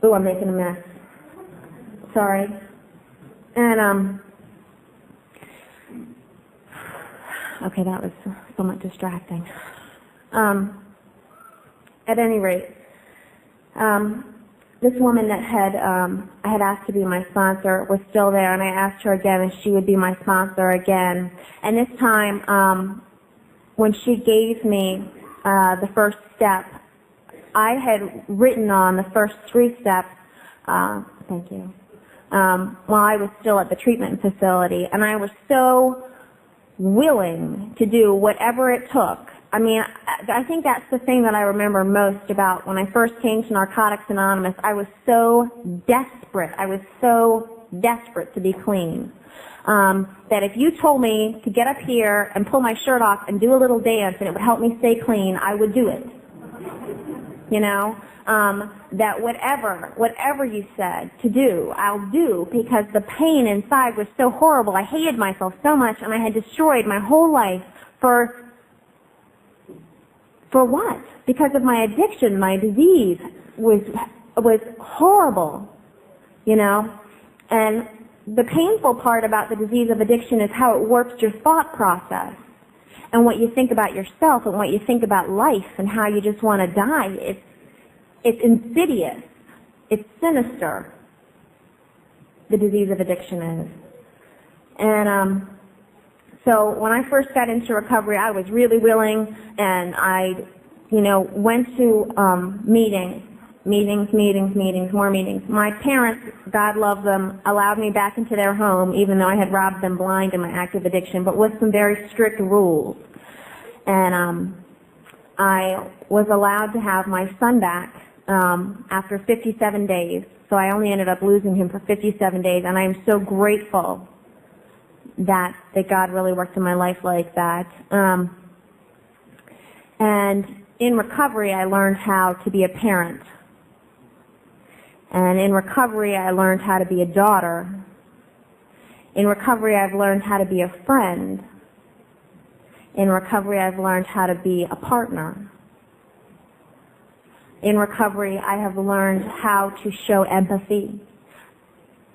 ooh, I'm making a mess. Sorry. And, okay, that was somewhat distracting. At any rate, this woman that I had asked to be my sponsor was still there, and I asked her again if she would be my sponsor again. And this time, when she gave me the first step, I had written on the first 3 steps, thank you, while I was still at the treatment facility, and I was so willing to do whatever it took. I mean, I think that's the thing that I remember most about when I first came to Narcotics Anonymous. I was so desperate. I was so desperate to be clean. That if you told me to get up here and pull my shirt off and do a little dance and it would help me stay clean, I would do it. You know? That whatever you said to do, I'll do, because the pain inside was so horrible. I hated myself so much, and I had destroyed my whole life for what? Because of my addiction. My disease was horrible, you know? And the painful part about the disease of addiction is how it warps your thought process and what you think about yourself and what you think about life and how you just want to die. It's insidious. It's sinister, the disease of addiction is. And so when I first got into recovery, I was really willing, and I, went to meetings, more meetings. My parents, God love them, allowed me back into their home, even though I had robbed them blind in my active addiction, but with some very strict rules. And I was allowed to have my son back after 57 days. So I only ended up losing him for 57 days, and I am so grateful that God really worked in my life like that. And in recovery, I learned how to be a parent. And in recovery, I learned how to be a daughter. In recovery, I've learned how to be a friend. In recovery, I've learned how to be a partner. In recovery, I have learned how to show empathy.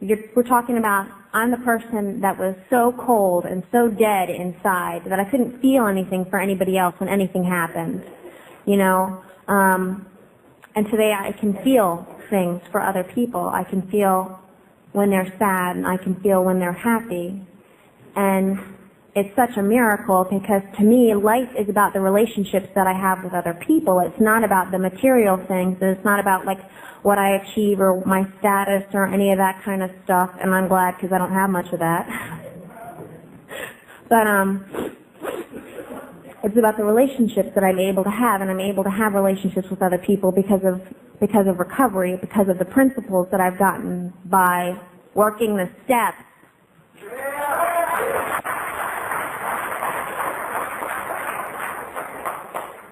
We're talking about, I'm the person that was so cold and so dead inside that I couldn't feel anything for anybody else when anything happened, and today I can feel things for other people. I can feel when they're sad, and I can feel when they're happy. And it's such a miracle, because to me, life is about the relationships that I have with other people. It's not about the material things. It's not about what I achieve or my status or any of that kind of stuff. And I'm glad, because I don't have much of that. But it's about the relationships that I'm able to have, and I'm able to have relationships with other people because of recovery, because of the principles that I've gotten by working the steps.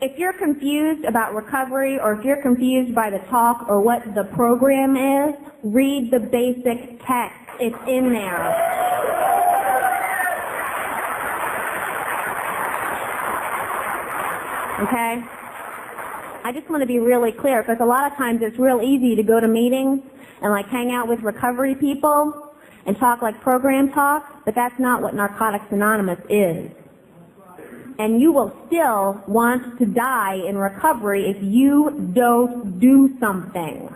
If you're confused about recovery, or if you're confused by the talk or what the program is, read the basic text. It's in there. Okay? I just want to be really clear, because a lot of times it's real easy to go to meetings and hang out with recovery people and talk like program talk, but that's not what Narcotics Anonymous is. And you will still want to die in recovery if you don't do something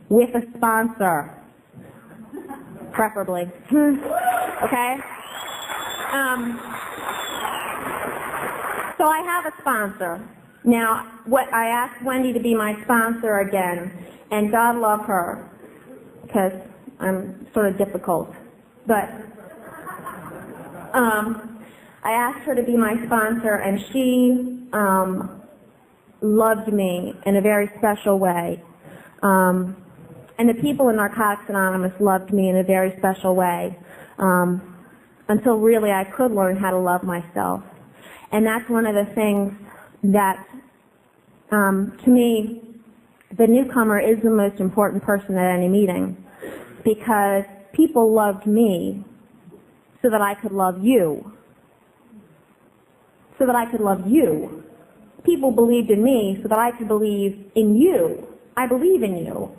with a sponsor, preferably. Okay? So I have a sponsor. Now, I asked Wendy to be my sponsor again, and God love her, because I'm sort of difficult. But I asked her to be my sponsor, and she loved me in a very special way. And the people in Narcotics Anonymous loved me in a very special way, until really I could learn how to love myself. And that's one of the things that, to me, the newcomer is the most important person at any meeting, because people loved me so that I could love you. So that I could love you. People believed in me so that I could believe in you. I believe in you.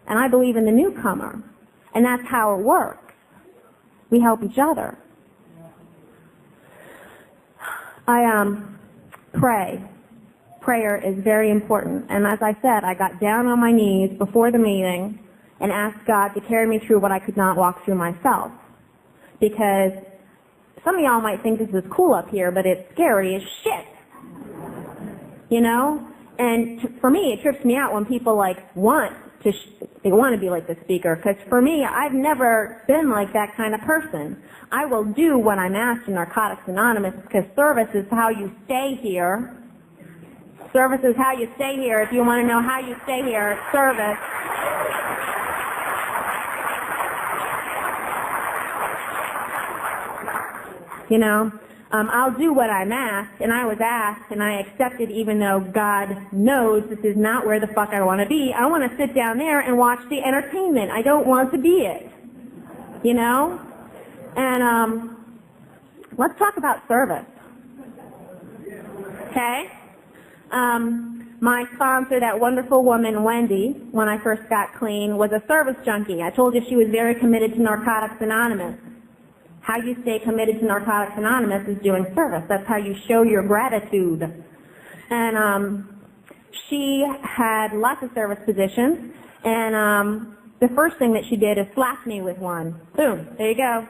And I believe in the newcomer. And that's how it works. We help each other. I pray. Prayer is very important. And as I said, I got down on my knees before the meeting and asked God to carry me through what I could not walk through myself. Because some of y'all might think this is cool up here, but it's scary as shit. You know? And for me, it trips me out when people they want to be like the speaker. Because for me, I've never been like that kind of person. I will do what I'm asked in Narcotics Anonymous because service is how you stay here. Service is how you stay here. If you want to know how you stay here, it's service. You know, I'll do what I'm asked, and I was asked, and I accepted even though God knows this is not where the fuck I want to be. I want to sit down there and watch the entertainment. I don't want to be it. You know? And let's talk about service. Okay? My sponsor, that wonderful woman, Wendy, when I first got clean, was a service junkie. I told you she was very committed to Narcotics Anonymous. How you stay committed to Narcotics Anonymous is doing service. That's how you show your gratitude. And she had lots of service positions, and the first thing that she did is slap me with one. Boom, there you go.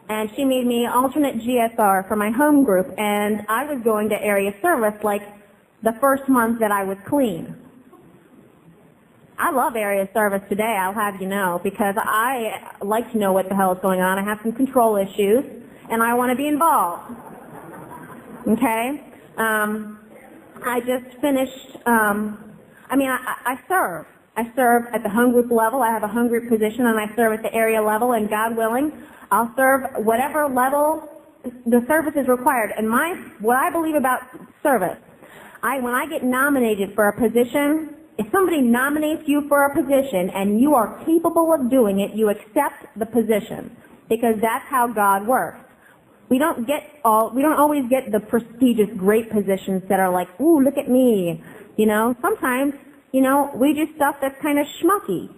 And she made me alternate GSR for my home group, and I was going to area service like the first month that I was clean. I love area service today, I'll have you know, because I like to know what the hell is going on. I have some control issues, and I want to be involved. Okay? I just finished, I serve. I serve at the home group level. I have a home group position, and I serve at the area level, and God willing, I'll serve whatever level the service is required. And what I believe about service, when I get nominated for a position, if somebody nominates you for a position and you are capable of doing it, you accept the position, because that's how God works. We don't always get the prestigious great positions that are like, ooh, look at me. You know, sometimes, we do stuff that's kind of schmucky.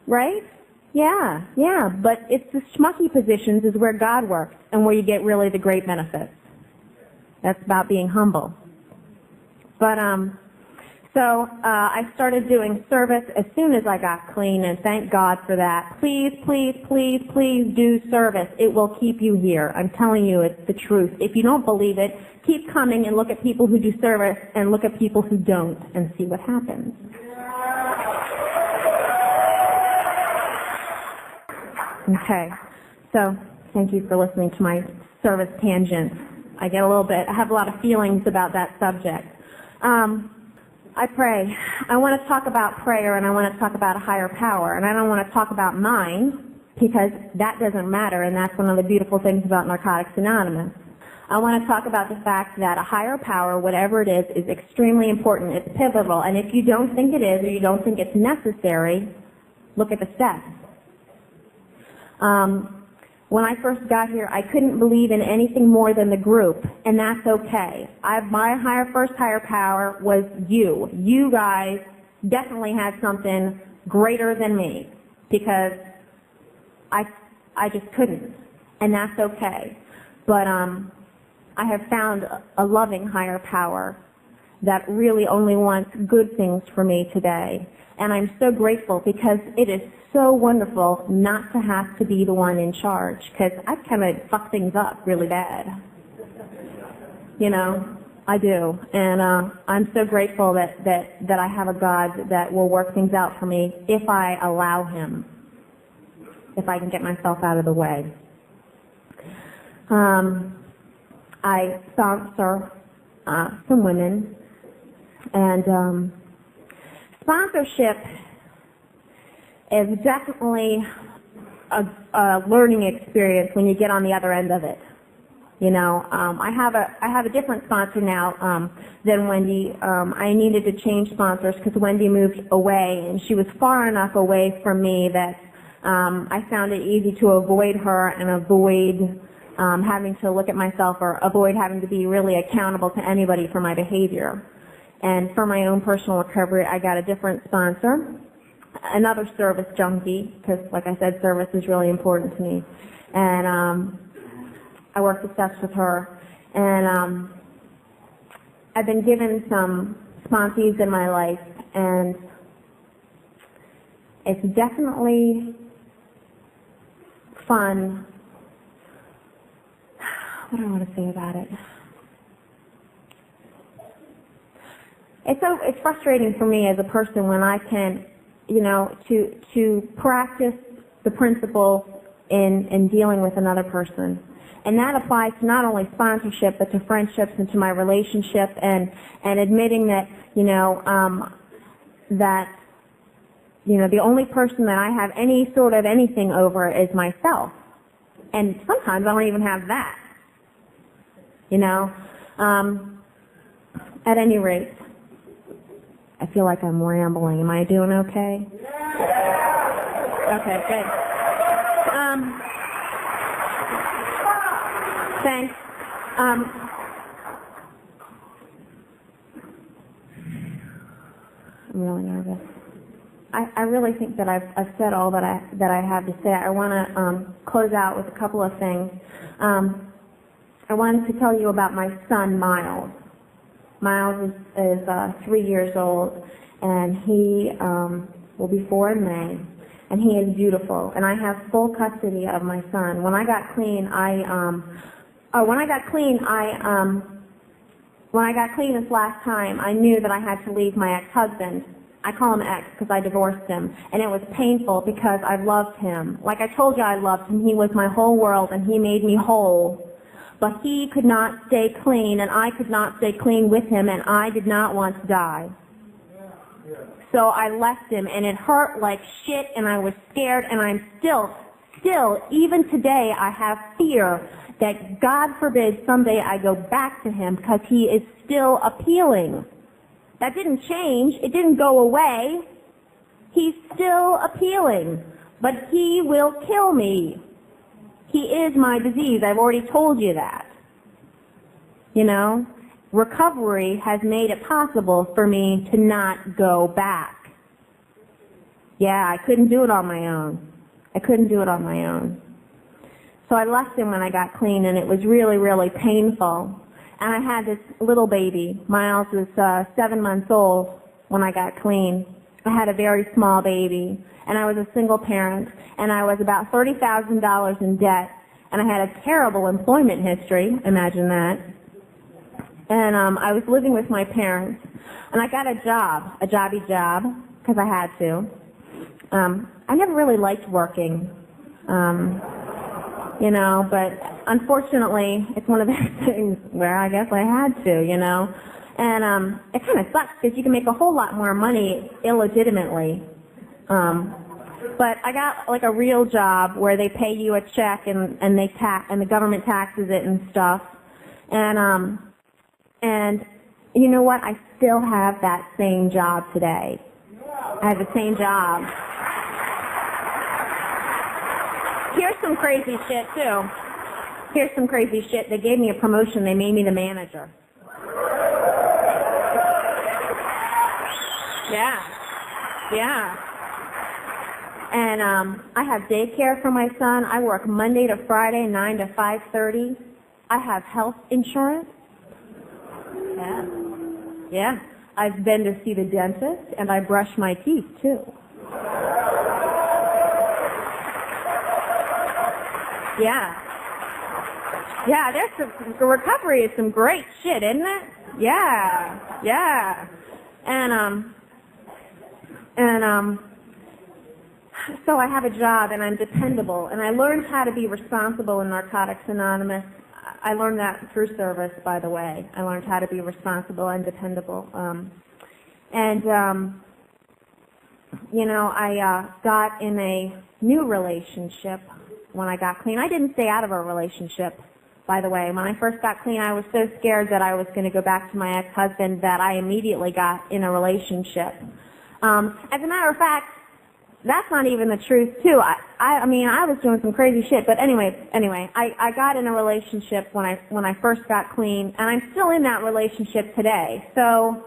Right? Yeah, but it's the schmucky positions is where God works and where you get really the great benefits. That's about being humble. But, So I started doing service as soon as I got clean, and thank God for that. Please, please, please, please do service. It will keep you here. I'm telling you, it's the truth. If you don't believe it, keep coming and look at people who do service and look at people who don't and see what happens. Okay, so thank you for listening to my service tangent. I have a lot of feelings about that subject. I pray. I want to talk about prayer, and I want to talk about a higher power, and I don't want to talk about mine because that doesn't matter, and that's one of the beautiful things about Narcotics Anonymous. I want to talk about the fact that a higher power, whatever it is extremely important. It's pivotal, and if you don't think it is or you don't think it's necessary, look at the steps. When I first got here, I couldn't believe in anything more than the group, and that's okay. My first higher power was you. You guys definitely had something greater than me, because I just couldn't, and that's okay. But I have found a loving higher power that really only wants good things for me today, and I'm so grateful because it is so wonderful not to have to be the one in charge, because I kind of fuck things up really bad. I do. And I'm so grateful that I have a God that will work things out for me if I allow him, if I can get myself out of the way. I sponsor some women, and sponsorship is definitely a learning experience when you get on the other end of it. I have a different sponsor now than Wendy. I needed to change sponsors because Wendy moved away, and she was far enough away from me that I found it easy to avoid her and avoid having to look at myself, or avoid having to be really accountable to anybody for my behavior. And for my own personal recovery, I got a different sponsor. another service junkie, because like I said, service is really important to me. And I work the steps with her. And I've been given some sponsees in my life, and it's definitely fun. What do I want to say about it? It's frustrating for me as a person when I can, to practice the principle in dealing with another person. And that applies to not only sponsorship, but to friendships and to my relationship, and admitting that, the only person that I have any sort of anything over is myself. And sometimes I don't even have that. At any rate, I feel like I'm rambling. Am I doing okay? Okay, good. Thanks. I'm really nervous. I really think that I've said all that I have to say. I want to close out with a couple of things. I wanted to tell you about my son, Miles. Miles is 3 years old, and he will be 4 in May, and he is beautiful. And I have full custody of my son. When I got clean, when I got clean this last time, I knew that I had to leave my ex-husband. I call him ex because I divorced him, and it was painful because I loved him. Like I told you, I loved him. He was my whole world, and he made me whole. But he could not stay clean, and I could not stay clean with him, and I did not want to die. So I left him, and it hurt like shit, and I was scared, and I'm still, even today, I have fear that God forbid someday I go back to him because he is still appealing. That didn't change. It didn't go away. He's still appealing, but he will kill me. He is my disease. I've already told you that. Recovery has made it possible for me to not go back. Yeah, I couldn't do it on my own. So I left him when I got clean, and it was really, really painful. And I had this little baby. Miles was 7 months old when I got clean. I had a very small baby, and I was a single parent, and I was about $30,000 in debt, and I had a terrible employment history, imagine that. And I was living with my parents, and I got a jobby job, because I had to. I never really liked working, but unfortunately, it's one of those things where I guess I had to, And it kind of sucks because you can make a whole lot more money illegitimately. But I got like a real job where they pay you a check and the government taxes it and stuff. And you know what? I still have that same job today. I have the same job. Here's some crazy shit too. They gave me a promotion. They made me the manager. Yeah. And I have daycare for my son. I work Monday to Friday, 9 to 5:30. I have health insurance. Yeah. I've been to see the dentist, and I brush my teeth too. Yeah, the recovery is some great shit, isn't it? Yeah. And so I have a job, and I'm dependable, and I learned how to be responsible in Narcotics Anonymous. I learned that through service, by the way. I learned how to be responsible and dependable. I got in a new relationship when I got clean. I didn't stay out of a relationship, by the way. When I first got clean, I was so scared that I was going to go back to my ex-husband that I immediately got in a relationship. As a matter of fact, that's not even the truth, too. I mean, I was doing some crazy shit, but anyway, I got in a relationship when I first got clean, and I'm still in that relationship today. So,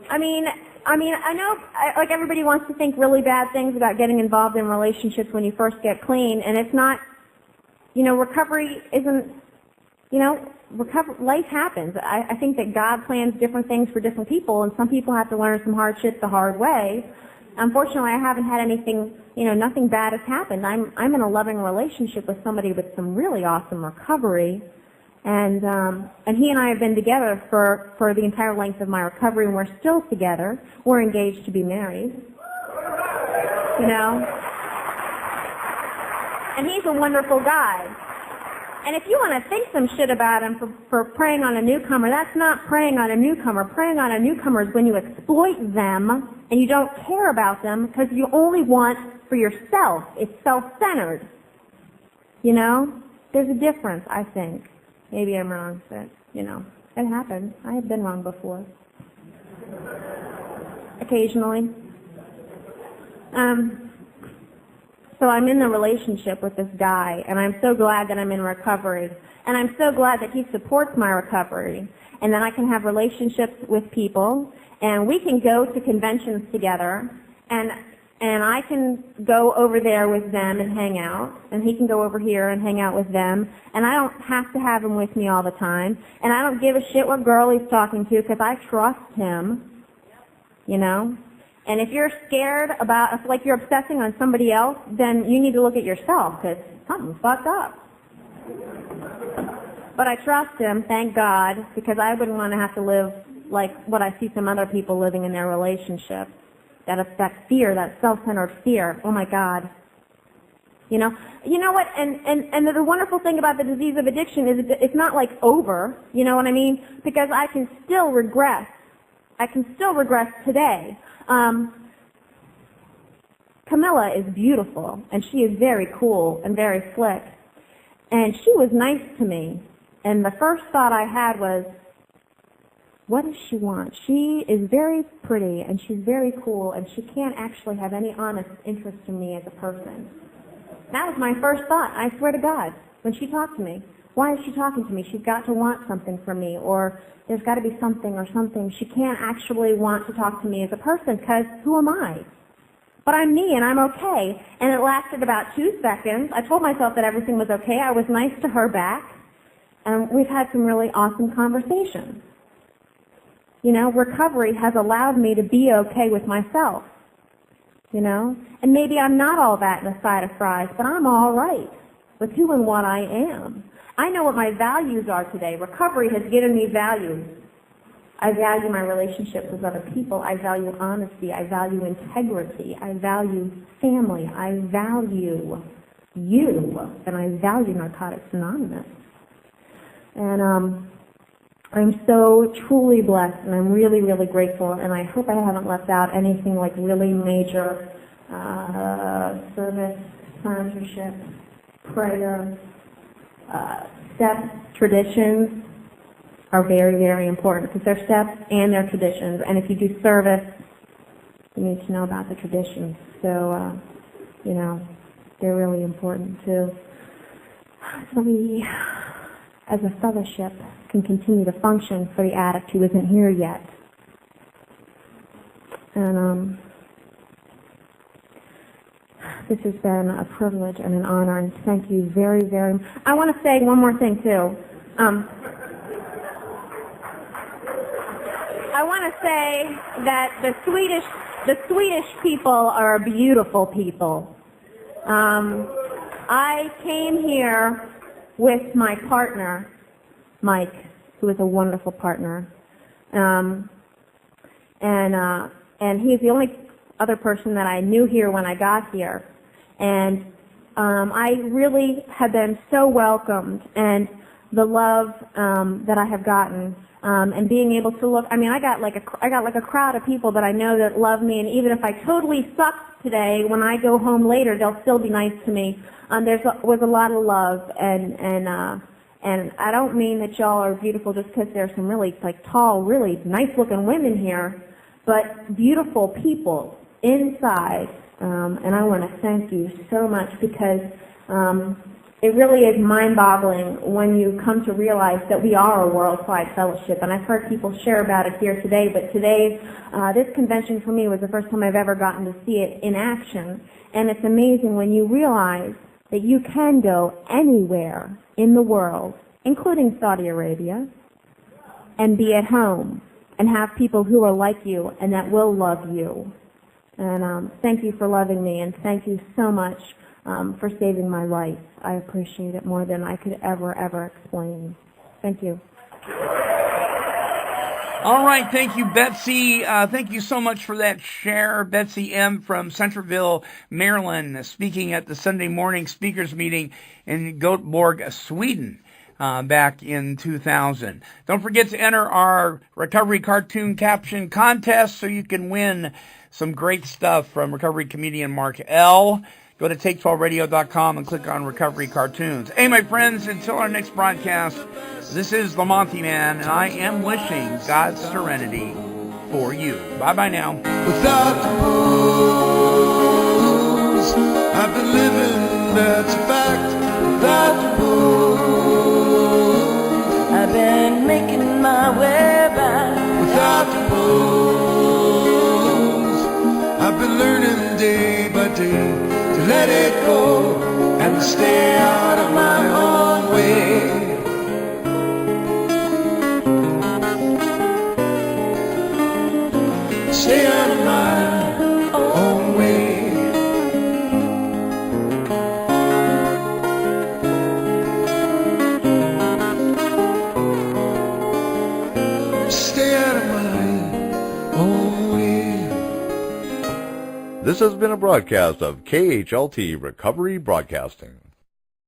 I mean, I mean, I know, like everybody wants to think really bad things about getting involved in relationships when you first get clean, and it's not, recovery isn't, life happens. I think that God plans different things for different people, and some people have to learn some hardship the hard way. Unfortunately, I haven't had anything, nothing bad has happened. I'm in a loving relationship with somebody with some really awesome recovery. And he and I have been together for the entire length of my recovery, and we're still together. We're engaged to be married. And he's a wonderful guy. And if you want to think some shit about him for preying on a newcomer, that's not preying on a newcomer. Preying on a newcomer is when you exploit them and you don't care about them because you only want for yourself. It's self-centered. There's a difference, I think. Maybe I'm wrong, but, it happens. I have been wrong before. Occasionally. So I'm in the relationship with this guy, and I'm so glad that I'm in recovery. And I'm so glad that he supports my recovery, and that I can have relationships with people, and we can go to conventions together, and I can go over there with them and hang out, and he can go over here and hang out with them, and I don't have to have him with me all the time, and I don't give a shit what girl he's talking to because I trust him, And if you're scared about, like you're obsessing on somebody else, then you need to look at yourself because something's fucked up. But I trust him, thank God, because I wouldn't want to have to live like what I see some other people living in their relationship. That fear, that self-centered fear. Oh my God. You know what? And the wonderful thing about the disease of addiction is it's not like over. You know what I mean? Because I can still regress. I can still regress today. Camilla is beautiful, and she is very cool and very slick. And she was nice to me. And the first thought I had was, what does she want? She is very pretty, and she's very cool, and she can't actually have any honest interest in me as a person. That was my first thought, I swear to God, when she talked to me. Why is she talking to me? She's got to want something from me, or there's got to be something or something. She can't actually want to talk to me as a person, because who am I? But I'm me, and I'm okay. And it lasted about 2 seconds. I told myself that everything was okay. I was nice to her back, and we've had some really awesome conversations. Recovery has allowed me to be okay with myself, And maybe I'm not all that in a side of fries, but I'm all right with who and what I am. I know what my values are today. Recovery has given me values. I value my relationships with other people. I value honesty. I value integrity. I value family. I value you. And I value Narcotics Anonymous. And I'm so truly blessed, and I'm really, really grateful, and I hope I haven't left out anything like really major service, sponsorship, prayer, steps, traditions are very, very important because they're steps and they're traditions. And if you do service, you need to know about the traditions. So, they're really important too. So we, as a fellowship, can continue to function for the addict who isn't here yet. And this has been a privilege and an honor, and thank you very, very much. I want to say one more thing, too. I want to say that the Swedish people are beautiful people. I came here with my partner, Mike, who is a wonderful partner, and he's the only other person that I knew here when I got here, and I really have been so welcomed, and the love that I have gotten, and being able to look. I mean, I got like a crowd of people that I know that love me, and even if I totally suck today, when I go home later, they'll still be nice to me. Was a lot of love, and I don't mean that y'all are beautiful just because there's some really tall, really nice-looking women here, but beautiful people inside. And I want to thank you so much because it really is mind-boggling when you come to realize that we are a worldwide fellowship. And I've heard people share about it here today, but today, this convention for me was the first time I've ever gotten to see it in action. And it's amazing when you realize that you can go anywhere in the world, including Saudi Arabia, and be at home and have people who are like you and that will love you. And thank you for loving me, and thank you so much for saving my life. I appreciate it more than I could ever explain. Thank you. All right, thank you, Betsy. Thank you so much for that share. Betsy M. from Centreville, Maryland, speaking at the Sunday morning speakers meeting in Goteborg, Sweden, back in 2000. Don't forget to enter our Recovery Cartoon Caption Contest so you can win some great stuff from recovery comedian Mark L. Go to Take12Radio.com and click on Recovery Cartoons. Hey, my friends, until our next broadcast, this is the Monty Man, and I am wishing God's serenity for you. Bye-bye now. Without the booze, I've been living, that's a fact. Without the booze, I've been making my way back. without the booze, I've been learning day by day to let it go and stay out of my own way. Stay out of my own way. Stay out of my own way. This has been a broadcast of KHLT Recovery Broadcasting.